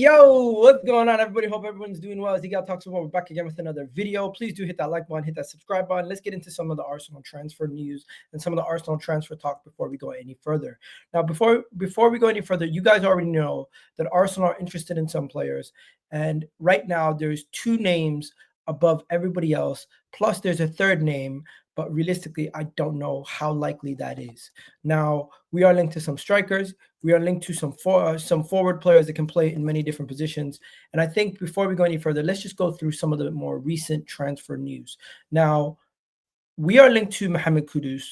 Yo, what's going on, everybody? Hope everyone's doing well. As Egal talks about, we're back again with another video. Please do hit that like button, hit that subscribe button. Let's get into some of the Arsenal transfer news and some of the Arsenal transfer talk before we go any further. Now, before we go any further, you guys already know that Arsenal are interested in some players, and right now there's two names above everybody else. Plus, there's a third name, but realistically, I don't know how likely that is. Now, we are linked to some strikers. We are linked to some forward players that can play in many different positions. And I think before we go any further, let's just go through some of the more recent transfer news. Now, we are linked to Mohamed Kudus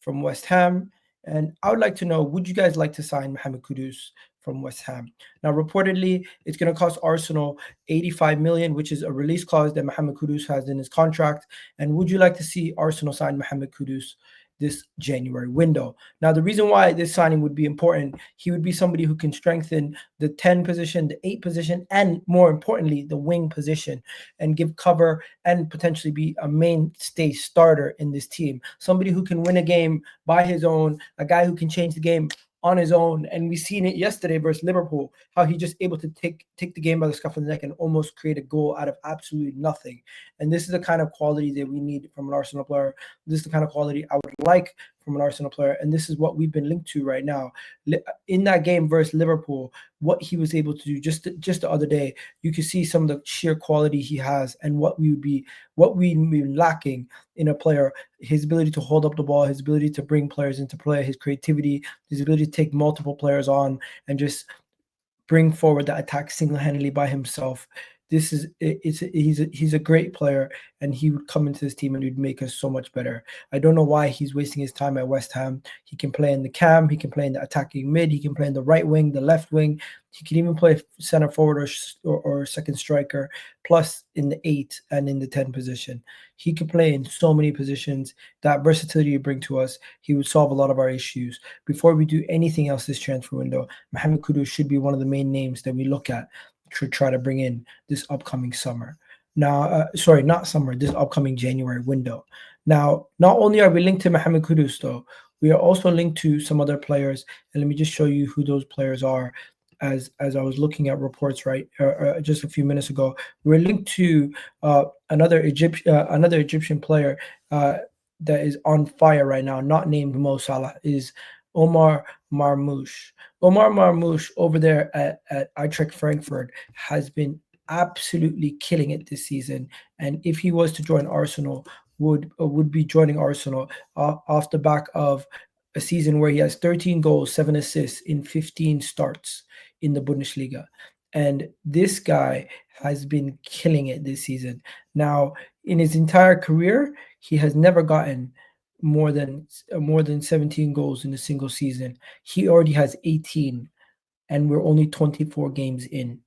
from West Ham. And I would like to know, would you guys like to sign Mohamed Kudus from West Ham? Now, reportedly, it's going to cost Arsenal 85 million, which is a release clause that Mohamed Kudus has in his contract. And would you like to see Arsenal sign Mohamed Kudus this January window? Now, the reason why this signing would be important, he would be somebody who can strengthen the 10 position, the 8 position, and more importantly, the wing position, and give cover and potentially be a mainstay starter in this team. Somebody who can win a game by his own, a guy who can change the game on his own. And we seen it yesterday versus Liverpool, how he just able to take the game by the scruff of the neck and almost create a goal out of absolutely nothing. And this is the kind of quality that we need from an Arsenal player. This is the kind of quality I would like from an Arsenal player, and this is what we've been linked to right now. In that game versus Liverpool, what he was able to do just the other day, you can see some of the sheer quality he has and what we'd be lacking in a player. His ability to hold up the ball, his ability to bring players into play, his creativity, his ability to take multiple players on and just bring forward the attack single-handedly by himself. He's a great player, and he would come into this team and he'd make us so much better. I don't know why he's wasting his time at West Ham. He can play in the cam, he can play in the attacking mid, he can play in the right wing, the left wing. He can even play center forward or second striker, plus in the 8 and in the 10 position. He could play in so many positions. That versatility you bring to us, he would solve a lot of our issues. Before we do anything else this transfer window, Mohamed Kudus should be one of the main names that we look at to try to bring in this upcoming summer. Now, this upcoming January window. Now, not only are we linked to Mohamed Kudus, though, we are also linked to some other players. And let me just show you who those players are. As I was looking at reports just a few minutes ago, we're linked to another Egyptian player that is on fire right now, not named Mo Salah, is Omar Marmoush. Omar Marmoush over there at Eintracht Frankfurt has been absolutely killing it this season. And if he was to join Arsenal, would be joining Arsenal off the back of a season where he has 13 goals, 7 assists in 15 starts in the Bundesliga. And this guy has been killing it this season. Now, in his entire career, he has never gotten more than 17 goals in a single season. He already has 18, and we're only 24 games in.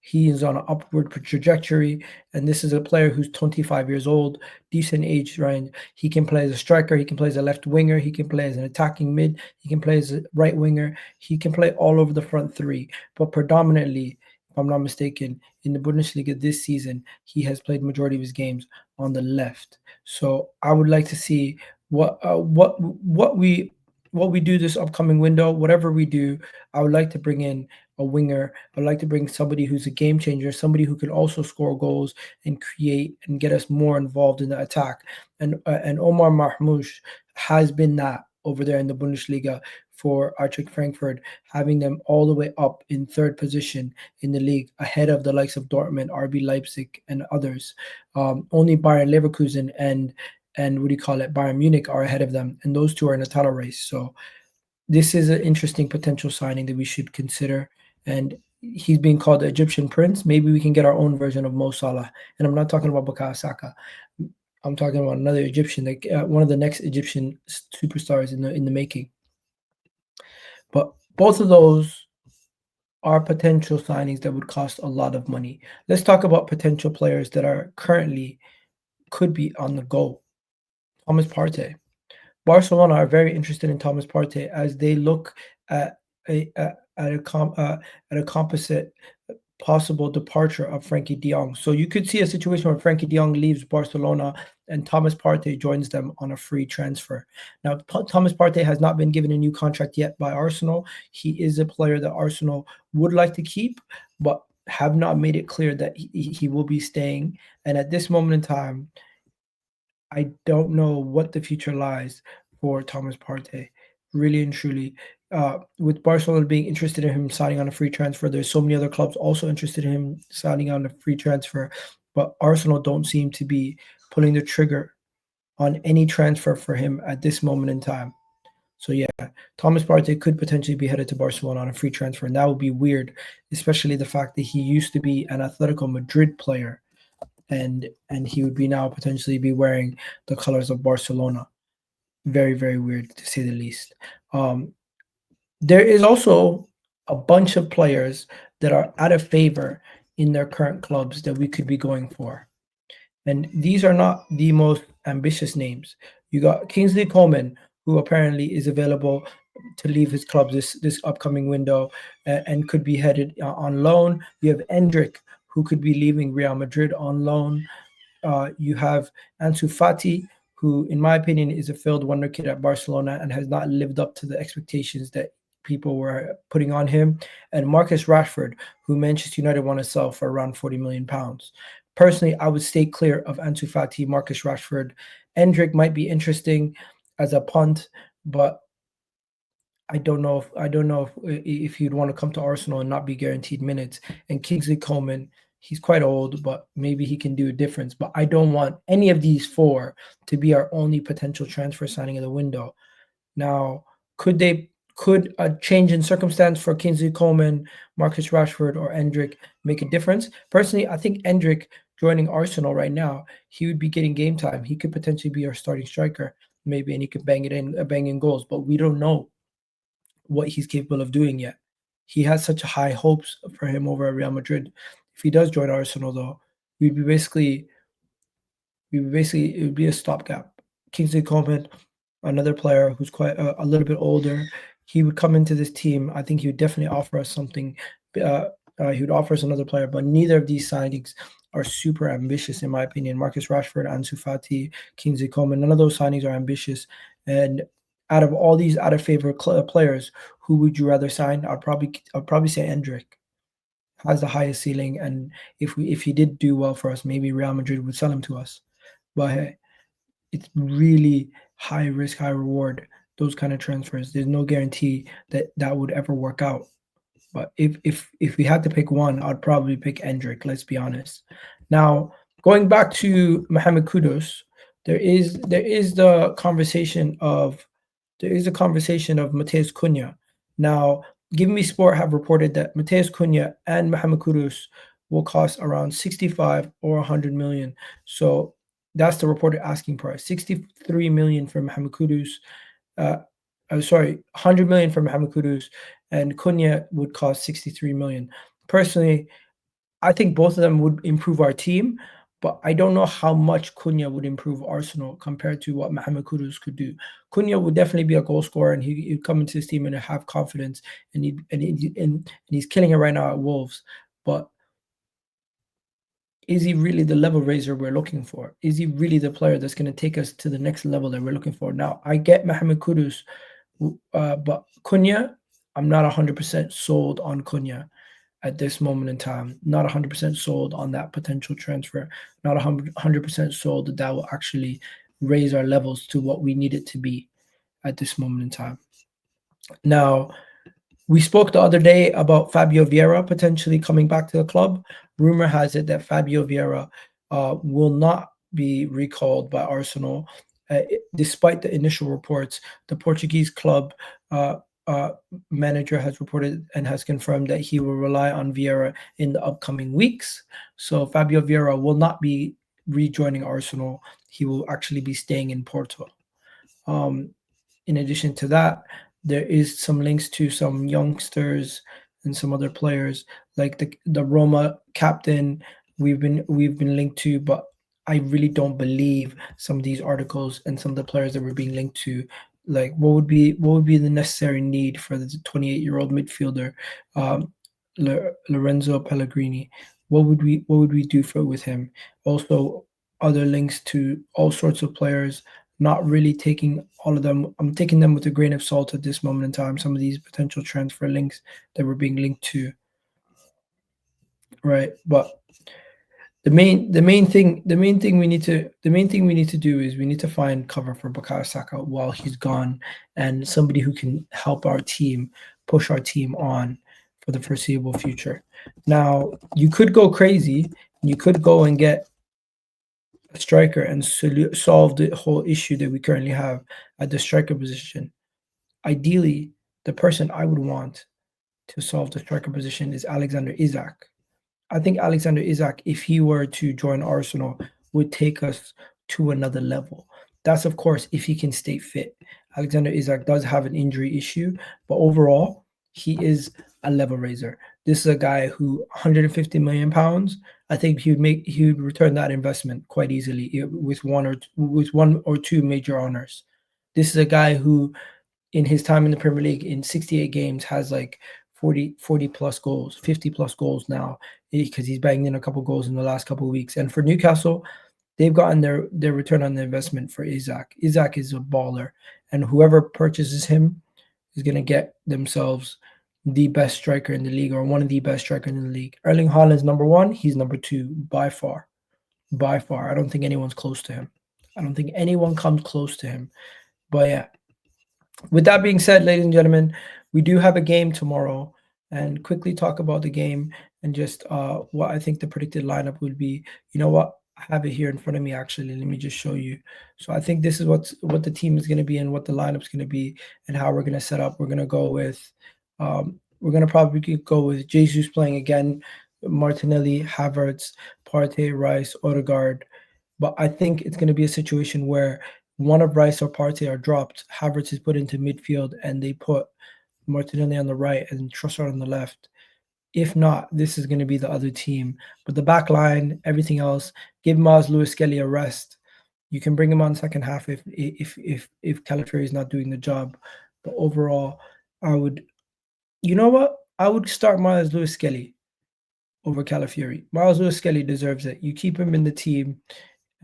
He is on an upward trajectory, and this is a player who's 25 years old, decent age range. He can play as a striker, he can play as a left winger, he can play as an attacking mid, he can play as a right winger, he can play all over the front three. But predominantly, if I'm not mistaken, in the Bundesliga this season, he has played majority of his games on the left. So I would like to see what we do this upcoming window. Whatever we do, I would like to bring in a winger. I'd like to bring somebody who's a game changer, somebody who can also score goals and create and get us more involved in the attack. And Omar Marmoush has been that over there in the Bundesliga for Eintracht Frankfurt, having them all the way up in 3rd position in the league, ahead of the likes of Dortmund, RB Leipzig, and others. Only Bayern Leverkusen and Bayern Munich are ahead of them, and those two are in a title race. So this is an interesting potential signing that we should consider. And he's being called the Egyptian Prince. Maybe we can get our own version of Mo Salah. And I'm not talking about Bukayo Saka. I'm talking about another Egyptian, like one of the next Egyptian superstars in the making. But both of those are potential signings that would cost a lot of money. Let's talk about potential players that are could be on the go. Thomas Partey. Barcelona are very interested in Thomas Partey as they look at a composite possible departure of Frankie de Jong. So you could see a situation where Frankie de Jong leaves Barcelona and Thomas Partey joins them on a free transfer. Now, Thomas Partey has not been given a new contract yet by Arsenal. He is a player that Arsenal would like to keep, but have not made it clear that he will be staying. And at this moment in time, I don't know what the future lies for Thomas Partey, really and truly. With Barcelona being interested in him signing on a free transfer, there's so many other clubs also interested in him signing on a free transfer, but Arsenal don't seem to be pulling the trigger on any transfer for him at this moment in time. So yeah, Thomas Partey could potentially be headed to Barcelona on a free transfer, and that would be weird, especially the fact that he used to be an Atletico Madrid player, and he would be now potentially be wearing the colors of Barcelona. Very, very weird to say the least. There is also a bunch of players that are out of favor in their current clubs that we could be going for. And these are not the most ambitious names. You got Kingsley Coleman, who apparently is available to leave his club this upcoming window and could be headed on loan. You have Endrick, who could be leaving Real Madrid on loan. You have Ansu Fati, who, in my opinion, is a failed wonder kid at Barcelona and has not lived up to the expectations that people were putting on him. And Marcus Rashford, who Manchester United want to sell for around £40 million. Personally, I would stay clear of Ansu Fati, Marcus Rashford. Endrick might be interesting as a punt, but I don't know if he'd want to come to Arsenal and not be guaranteed minutes. And Kingsley Coleman, he's quite old, but maybe he can do a difference. But I don't want any of these four to be our only potential transfer signing of the window. Now, could a change in circumstance for Kingsley Coleman, Marcus Rashford, or Endrick make a difference? Personally, I think Endrick joining Arsenal right now, he would be getting game time. He could potentially be our starting striker, maybe, and he could bang in goals. But we don't know what he's capable of doing yet. He has such high hopes for him over at Real Madrid. If he does join Arsenal, though, we'd be basically it would be a stopgap. Kingsley Coleman, another player who's quite a little bit older, he would come into this team. I think he would definitely offer us something. He would offer us another player, but neither of these signings are super ambitious, in my opinion. Marcus Rashford, Ansu Fati, Kingsley Coleman, none of those signings are ambitious. And out of all these out of favor players, who would you rather sign? I'd probably say Endrick has the highest ceiling, and if he did do well for us, maybe Real Madrid would sell him to us. But hey, it's really high risk, high reward. Those kind of transfers. There's no guarantee that would ever work out. But if we had to pick one, I'd probably pick Endrick. Let's be honest. Now, going back to Mohamed Kudus, there is the conversation of Matheus Cunha. Now, Give Me Sport have reported that Matheus Cunha and Mohamed Kudus will cost around 65 or 100 million. So that's the reported asking price. 63 million for Mohamed Kudus. 100 million for Mohamed Kudus, and Cunha would cost 63 million. Personally, I think both of them would improve our team, but I don't know how much Cunha would improve Arsenal compared to what Mohamed Kudus could do. Cunha would definitely be a goal scorer, and he'd come into his team and have confidence, and he's killing it right now at Wolves. But is he really the level raiser we're looking for? Is he really the player that's going to take us to the next level that we're looking for? Now, I get Mohamed Kudus, but Cunha, I'm not 100% sold on Cunha at this moment in time. Not 100% sold on that potential transfer. Not 100% sold that will actually raise our levels to what we need it to be at this moment in time. Now, we spoke the other day about Fabio Vieira potentially coming back to the club. Rumor has it that Fabio Vieira will not be recalled by Arsenal. Despite the initial reports, the Portuguese club manager has reported and has confirmed that he will rely on Vieira in the upcoming weeks. So Fabio Vieira will not be rejoining Arsenal. He will actually be staying in Porto. In addition to that, there is some links to some youngsters and some other players, like the Roma captain we've been linked to, but I really don't believe some of these articles and some of the players that we're being linked to. Like, what would be the necessary need for the 28-year-old midfielder, Lorenzo Pellegrini? What would we do with him? Also, other links to all sorts of players. Not really taking all of them. I'm taking them with a grain of salt at this moment in time. Some of these potential transfer links that we're being linked to. right? But the main thing we need to do is we need to find cover for Bukayo Saka while he's gone, and somebody who can help our team push our team on for the foreseeable future. Now, you could go crazy. You could go and get a striker and solve the whole issue that we currently have at the striker position. Ideally, the person I would want to solve the striker position is Alexander Isak. I think Alexander Isak, if he were to join Arsenal, would take us to another level. That's, of course, if he can stay fit. Alexander Isak does have an injury issue, but overall, he is a level raiser. This is a guy who 150 million pounds. I think he would return that investment quite easily with one or two major honors. This is a guy who, in his time in the Premier League, in 68 games, has like 40 plus goals, 50 plus goals now, because he's banged in a couple goals in the last couple of weeks. And for Newcastle, they've gotten their return on the investment for Isak. Isak is a baller, and whoever purchases him is going to get themselves the best striker in the league, or one of the best strikers in the league. Erling Haaland's number one. He's number two by far. By far. I don't think anyone's close to him. I don't think anyone comes close to him. But yeah, with that being said, ladies and gentlemen, we do have a game tomorrow, and quickly talk about the game and just what I think the predicted lineup would be. You know what? I have it here in front of me actually. Let me just show you. So I think this is what the team is going to be and what the lineup's going to be and how we're going to set up. We're going to go with we're going to probably go with Jesus playing again, Martinelli, Havertz, Partey, Rice, Odegaard. But I think it's going to be a situation where one of Rice or Partey are dropped, Havertz is put into midfield, and they put Martinelli on the right and Trossard on the left. If not, this is going to be the other team. But the back line, everything else, give Maz Lewis Skelly a rest. You can bring him on second half if Calafiori is not doing the job. But overall, you know what? I would start Miles Lewis Skelly over Calafiori. Miles Lewis Skelly deserves it. You keep him in the team.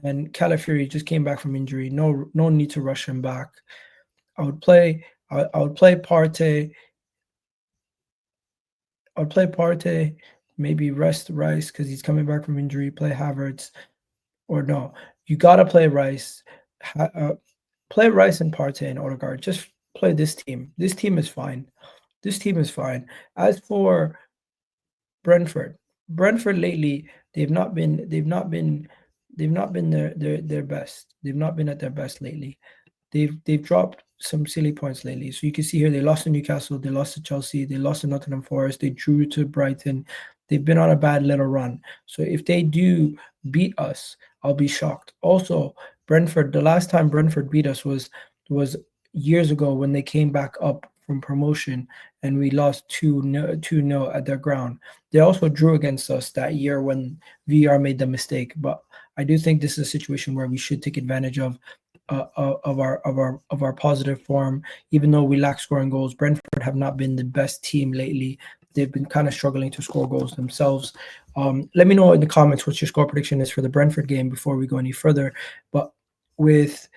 And Calafiori just came back from injury. No need to rush him back. I would play Partey. I'd play Partey, maybe rest Rice because he's coming back from injury. Play Havertz, or no, you gotta play Rice. Play Rice and Partey and Odegaard. Just play this team. This team is fine. This team is fine. As for Brentford lately, they've not been their best. They've not been at their best lately. They've dropped some silly points lately. So you can see here they lost to Newcastle, they lost to Chelsea, they lost to Nottingham Forest, they drew to Brighton. They've been on a bad little run. So if they do beat us, I'll be shocked. Also, Brentford, the last time Brentford beat us was years ago when they came back up from promotion and we lost 2-0 at their ground. They also drew against us that year when VR made the mistake. But I do think this is a situation where we should take advantage of our positive form. Even though we lack scoring goals, Brentford have not been the best team lately. They've been kind of struggling to score goals themselves. Let me know in the comments what your score prediction is for the Brentford game before we go any further. But with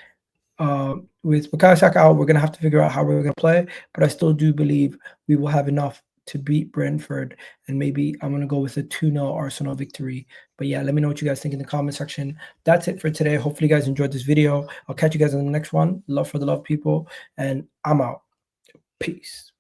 Bukayo Saka out, we're going to have to figure out how we're going to play. But I still do believe we will have enough to beat Brentford, and maybe I'm going to go with a 2-0 Arsenal victory. But yeah, let me know what you guys think in the comment section. That's it for today. Hopefully you guys enjoyed this video. I'll catch you guys in the next one. Love for the love, people, and I'm out. Peace.